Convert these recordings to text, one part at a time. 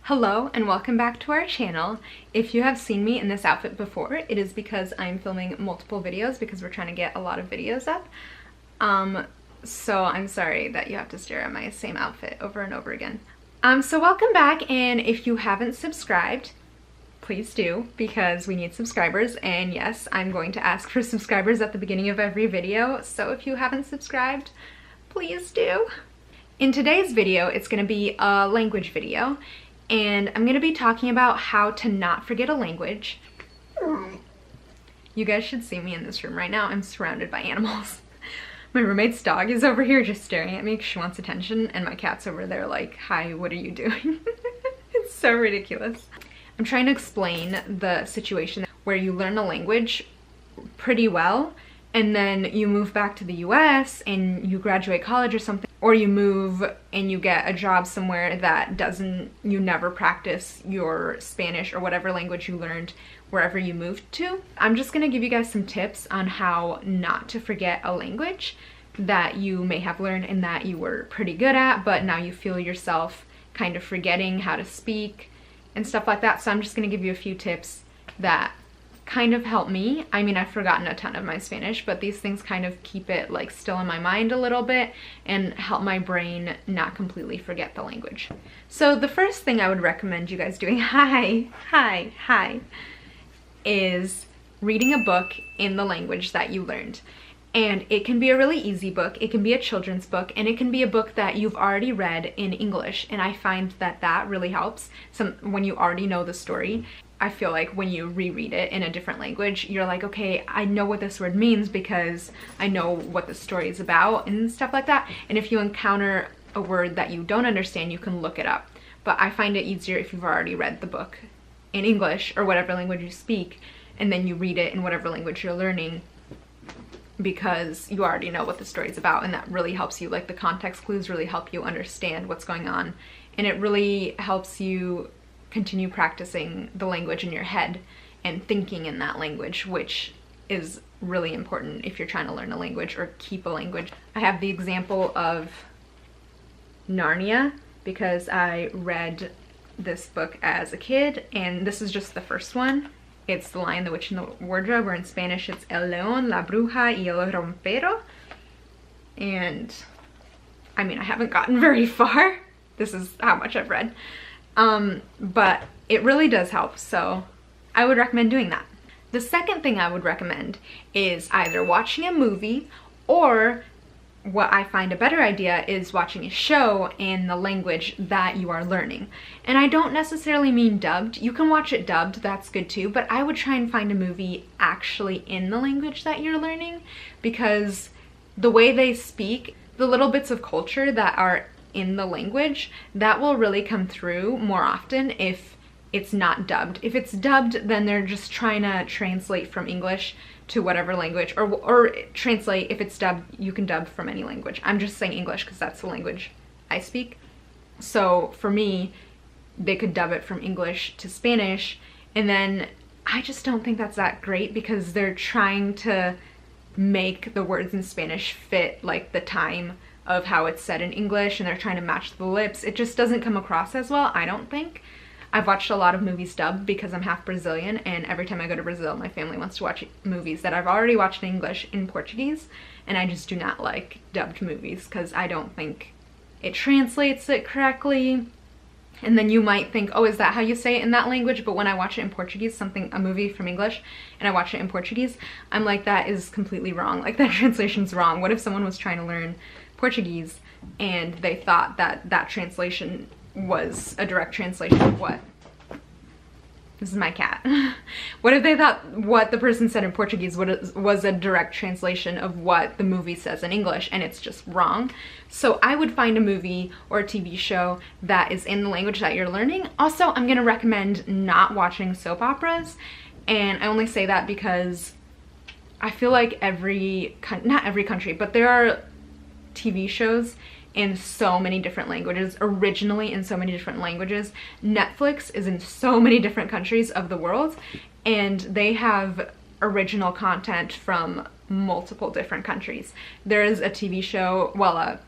Hello and welcome back to our channel. If you have seen me in this outfit before, it is because I'm filming multiple videos because we're trying to get a lot of videos up. So I'm sorry that you have to stare at my same outfit over and over again. So welcome back, and if you haven't subscribed, please do, because we need subscribers, and yes, I'm going to ask for subscribers at the beginning of every video, so if you haven't subscribed, please do. In today's video, it's going to be a language video, and I'm going to be talking about how to not forget a language. You guys should see me in this room right now. I'm surrounded by animals. My roommate's dog is over here just staring at me because she wants attention, and my cat's over there like, hi, what are you doing? It's so ridiculous. I'm trying to explain the situation where you learn a language pretty well, and then you move back to the US and you graduate college or something, or you move and you get a job somewhere that you never practice your Spanish or whatever language you learned wherever you moved to. I'm just gonna give you guys some tips on how not to forget a language that you may have learned and that you were pretty good at, but now you feel yourself kind of forgetting how to speak and stuff like that. So I'm just gonna give you a few tips that kind of help me. I mean, I've forgotten a ton of my Spanish, but these things kind of keep it like still in my mind a little bit and help my brain not completely forget the language. So the first thing I would recommend you guys doing, hi, is reading a book in the language that you learned. And it can be a really easy book, it can be a children's book, and it can be a book that you've already read in English. And I find that that really helps when you already know the story. I feel like when you reread it in a different language, you're like, okay, I know what this word means because I know what the story is about and stuff like that. And if you encounter a word that you don't understand, you can look it up. But I find it easier if you've already read the book in English or whatever language you speak, and then you read it in whatever language you're learning, because you already know what the story is about, and that really helps you. Like, the context clues really help you understand what's going on, and it really helps you continue practicing the language in your head and thinking in that language, which is really important if you're trying to learn a language or keep a language. I have the example of Narnia because I read this book as a kid, and this is just the first one. It's The Lion, the Witch, and the Wardrobe, or in Spanish it's El León, la Bruja y el Rompero. And I mean, I haven't gotten very far. This is how much I've read. But it really does help, so I would recommend doing that. The second thing I would recommend is either watching a movie, or what I find a better idea is watching a show in the language that you are learning. And I don't necessarily mean dubbed. You can watch it dubbed, that's good too, but I would try and find a movie actually in the language that you're learning, because the way they speak, the little bits of culture that are in the language, that will really come through more often if it's not dubbed. If it's dubbed, then they're just trying to translate from English to whatever language, or translate. If it's dubbed, you can dub from any language. I'm just saying English because that's the language I speak. So for me, they could dub it from English to Spanish, and then I just don't think that's that great because they're trying to make the words in Spanish fit like the time of how it's said in English, and they're trying to match the lips. It just doesn't come across as well, I don't think. I've watched a lot of movies dubbed because I'm half Brazilian, and every time I go to Brazil, my family wants to watch movies that I've already watched in English in Portuguese, and I just do not like dubbed movies because I don't think it translates it correctly. And then you might think, oh, is that how you say it in that language? But when I watch it in Portuguese, a movie from English, and I watch it in Portuguese, I'm like, that is completely wrong. Like, that translation's wrong. What if someone was trying to learn Portuguese and they thought that that translation was a direct translation of what? This is my cat. What if they thought what the person said in Portuguese was a direct translation of what the movie says in English, and it's just wrong? So I would find a movie or a TV show that is in the language that you're learning. Also, I'm gonna recommend not watching soap operas, and I only say that because I feel like not every country, but there are TV shows in so many different languages, originally in so many different languages. Netflix is in so many different countries of the world, and they have original content from multiple different countries. There is a TV show, well,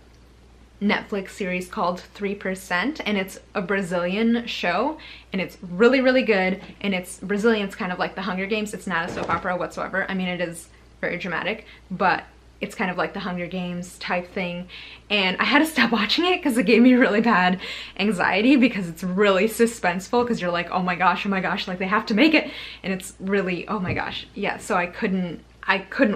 Netflix series called 3%, and it's a Brazilian show, and it's really, really good, and it's Brazilian. It's kind of like the Hunger Games. It's not a soap opera whatsoever. I mean, it is very dramatic, but it's kind of like the Hunger Games type thing, and I had to stop watching it because it gave me really bad anxiety because it's really suspenseful, because you're like, oh my gosh, like they have to make it, and it's really, oh my gosh, yeah, so I couldn't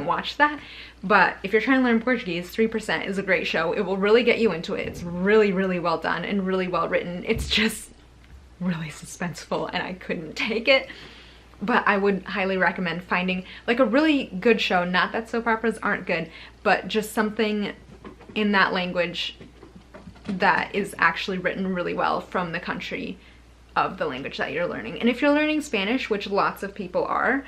watch that. But if you're trying to learn Portuguese, 3% is a great show. It will really get you into it. It's really, really well done and really well written. It's just really suspenseful, and I couldn't take it. But I would highly recommend finding like a really good show. Not that soap operas aren't good, but just something in that language that is actually written really well from the country of the language that you're learning. And if you're learning Spanish, which lots of people are,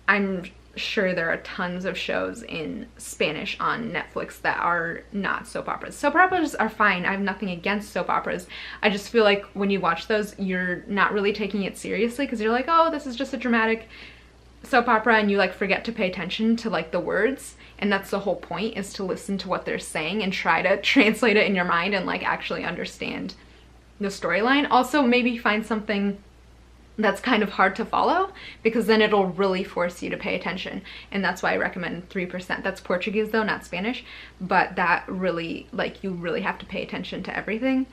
I'm sure there are tons of shows in Spanish on Netflix that are not soap operas. Soap operas are fine. I have nothing against soap operas. I just feel like when you watch those, you're not really taking it seriously, because you're like, oh, this is just a dramatic soap opera, and you like forget to pay attention to like the words. And that's the whole point, is to listen to what they're saying and try to translate it in your mind and like actually understand the storyline. Also, maybe find something that's kind of hard to follow, because then it'll really force you to pay attention. And that's why I recommend 3%. That's Portuguese though, not Spanish, but that really, like, you really have to pay attention to everything.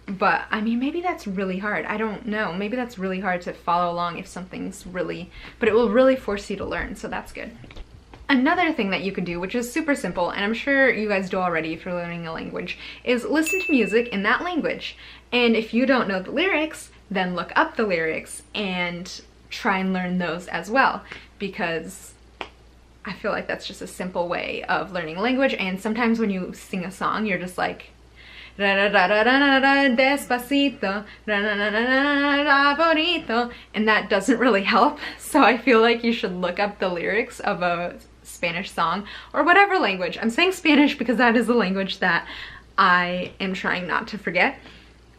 But I mean, maybe that's really hard. I don't know. Maybe that's really hard to follow along if something's really, but it will really force you to learn, so that's good. Another thing that you could do, which is super simple, and I'm sure you guys do already if you're learning a language, is listen to music in that language. And if you don't know the lyrics, then look up the lyrics and try and learn those as well, because I feel like that's just a simple way of learning a language. And sometimes when you sing a song, you're just like, despacito, bonito, and that doesn't really help. So I feel like you should look up the lyrics of a Spanish song, or whatever language. I'm saying Spanish because that is the language that I am trying not to forget.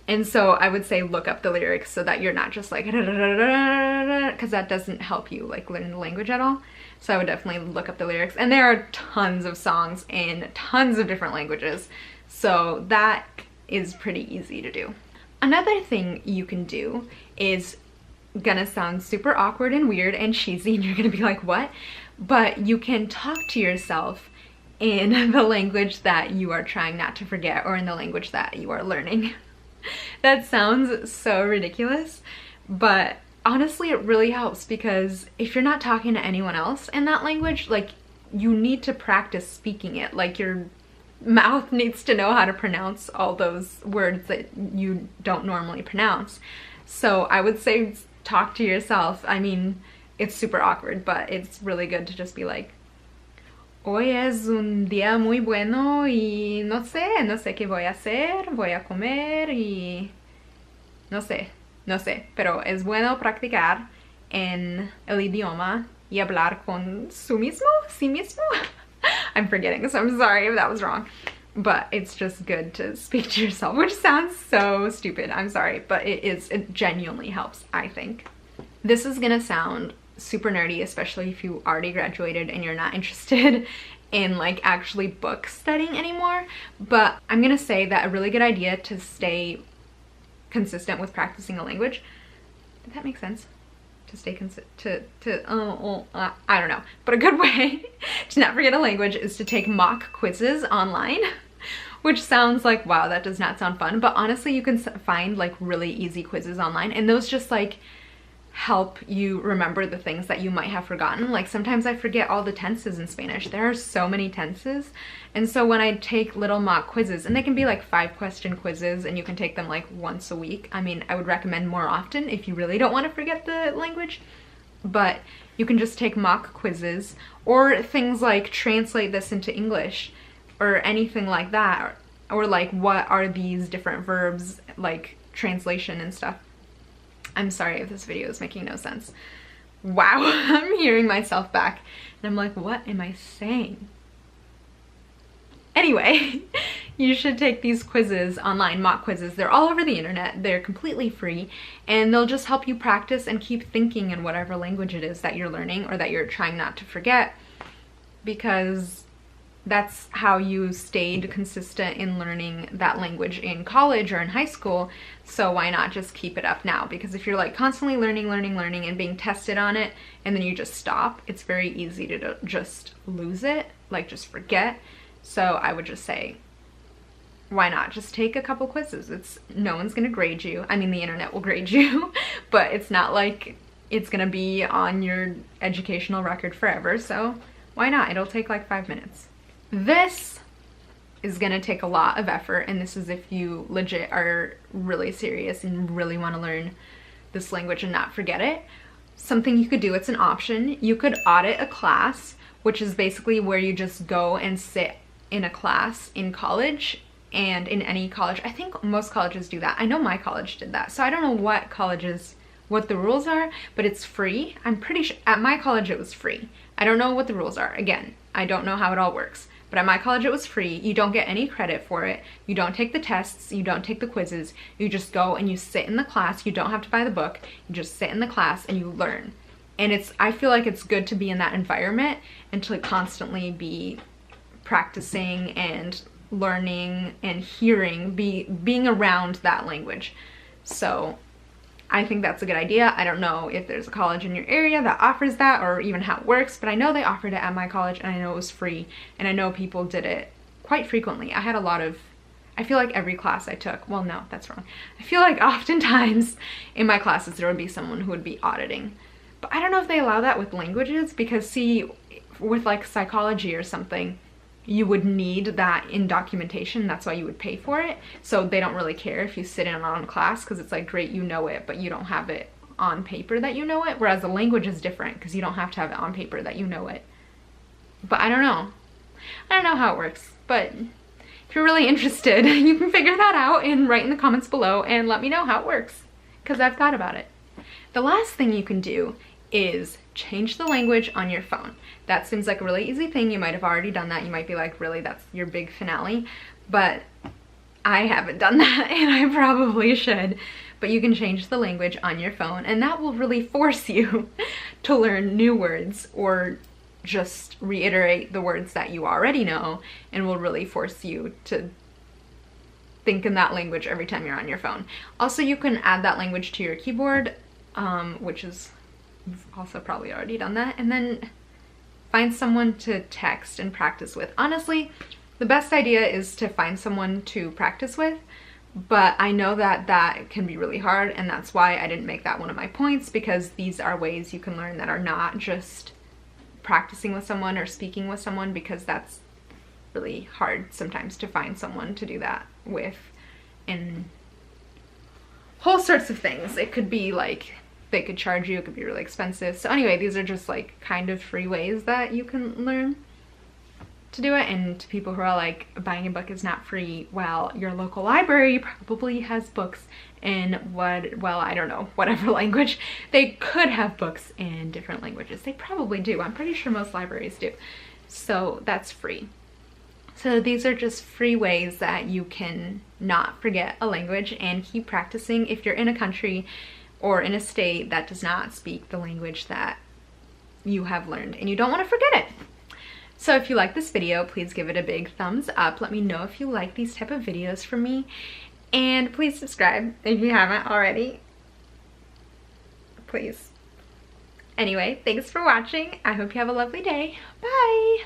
And so I would say look up the lyrics so that you're not just like, because that doesn't help you like learn the language at all. So I would definitely look up the lyrics. And there are tons of songs in tons of different languages, so that is pretty easy to do. Another thing you can do is gonna sound super awkward and weird and cheesy, and you're gonna be like, what? But you can talk to yourself in the language that you are trying not to forget, or in the language that you are learning. That sounds so ridiculous, but honestly it really helps, because if you're not talking to anyone else in that language, like, you need to practice speaking it. Like, your mouth needs to know how to pronounce all those words that you don't normally pronounce. So I would say talk to yourself. I mean, it's super awkward, but it's really good to just be like, hoy es un día muy bueno y no sé qué voy a hacer, voy a comer y no sé, pero es bueno practicar en el idioma y hablar con sí mismo. I'm forgetting, so I'm sorry if that was wrong, but it's just good to speak to yourself, which sounds so stupid. I'm sorry, but it genuinely helps, I think. This is gonna sound super nerdy, especially if you already graduated and you're not interested in like actually book studying anymore, but I'm gonna say that a really good idea to stay consistent with practicing a language, did that make sense? To stay I don't know, but a good way to not forget a language is to take mock quizzes online, which sounds like, wow, that does not sound fun, but honestly you can find like really easy quizzes online, and those just like help you remember the things that you might have forgotten. Like, sometimes I forget all the tenses in Spanish. There are so many tenses, and so when I take little mock quizzes, and they can be like 5-question quizzes, and you can take them like once a week. I mean, I would recommend more often if you really don't want to forget the language, but you can just take mock quizzes, or things like translate this into English, or anything like that, or like what are these different verbs, like translation and stuff. I'm sorry if this video is making no sense. Wow, I'm hearing myself back and I'm like, what am I saying? Anyway, you should take these quizzes online, mock quizzes. They're all over the internet. They're completely free, and they'll just help you practice and keep thinking in whatever language it is that you're learning or that you're trying not to forget, because that's how you stayed consistent in learning that language in college or in high school, so why not just keep it up now? Because if you're like constantly learning and being tested on it, and then you just stop, it's very easy to just lose it, like just forget. So I would just say, why not just take a couple quizzes? No one's gonna grade you. I mean, the internet will grade you, but it's not like it's gonna be on your educational record forever, so why not? It'll take like 5 minutes. This is gonna take a lot of effort, and this is if you legit are really serious and really wanna learn this language and not forget it. Something you could do, it's an option, you could audit a class, which is basically where you just go and sit in a class in college, and in any college. I think most colleges do that. I know my college did that, so I don't know what the rules are, but it's free. I'm pretty sure at my college it was free. I don't know what the rules are. Again, I don't know how it all works, but at my college it was free. You don't get any credit for it. You don't take the tests, you don't take the quizzes. You just go and you sit in the class. You don't have to buy the book. You just sit in the class and you learn. And I feel like it's good to be in that environment and to constantly be practicing and learning and hearing, being around that language. So I think that's a good idea. I don't know if there's a college in your area that offers that or even how it works, but I know they offered it at my college, and I know it was free, and I know people did it quite frequently. I feel like every class I took, well, no, that's wrong. I feel like oftentimes in my classes there would be someone who would be auditing. But I don't know if they allow that with languages, because see, with like psychology or something, you would need that in documentation. That's why you would pay for it. So they don't really care if you sit in on class, because it's like, great, you know it, but you don't have it on paper that you know it. Whereas the language is different, because you don't have to have it on paper that you know it. But I don't know. I don't know how it works. But if you're really interested, you can figure that out and write in the comments below and let me know how it works, because I've thought about it. The last thing you can do is change the language on your phone. That seems like a really easy thing. You might have already done that. You might be like, really, that's your big finale? But I haven't done that, and I probably should. But you can change the language on your phone, and that will really force you to learn new words, or just reiterate the words that you already know, and will really force you to think in that language every time you're on your phone. Also, you can add that language to your keyboard, which is, you've also probably already done that, and then find someone to text and practice with. Honestly, the best idea is to find someone to practice with, but I know that that can be really hard, and that's why I didn't make that one of my points, because these are ways you can learn that are not just practicing with someone or speaking with someone, because that's really hard sometimes to find someone to do that with, and whole sorts of things. It could be like, they could charge you, it could be really expensive. So anyway, these are just like kind of free ways that you can learn to do it. And to people who are like, buying a book is not free, well, your local library probably has books in well, I don't know, whatever language. They could have books in different languages. They probably do. I'm pretty sure most libraries do. So that's free. So these are just free ways that you can not forget a language and keep practicing if you're in a country or in a state that does not speak the language that you have learned and you don't want to forget it. So if you like this video, please give it a big thumbs up. Let me know if you like these type of videos from me, and please subscribe if you haven't already. Please. Anyway, thanks for watching. I hope you have a lovely day. Bye!